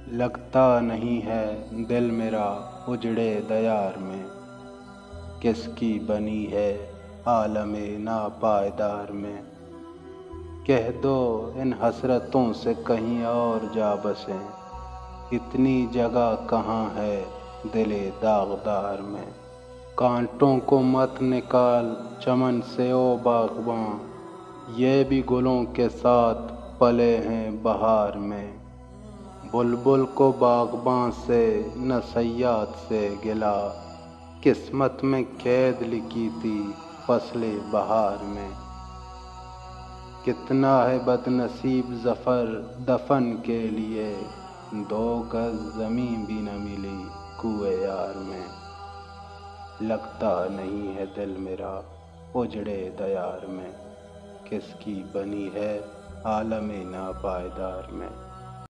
لگتا نہیں ہے دل میرا اجڑے دیار میں، کس کی بنی ہے عالم ناپائیدار میں۔ کہہ دو ان حسرتوں سے کہیں اور جا بسیں، اتنی جگہ کہاں ہے دل داغدار میں۔ کانٹوں کو مت نکال چمن سے او باغباں، یہ بھی گلوں کے ساتھ پلے ہیں بہار میں۔ بلبل کو باغباں سے نہ صیاد سے گلہ، قسمت میں قید لکھی تھی فصل بہار میں۔ کتنا ہے بد نصیب ظفر دفن کے لیے، 2 گز زمیں بھی نہ ملی کوئے یار میں۔ لگتا نہیں ہے دل میرا اجڑے دیار میں، کس کی بنی ہے عالم ناپائیدار میں۔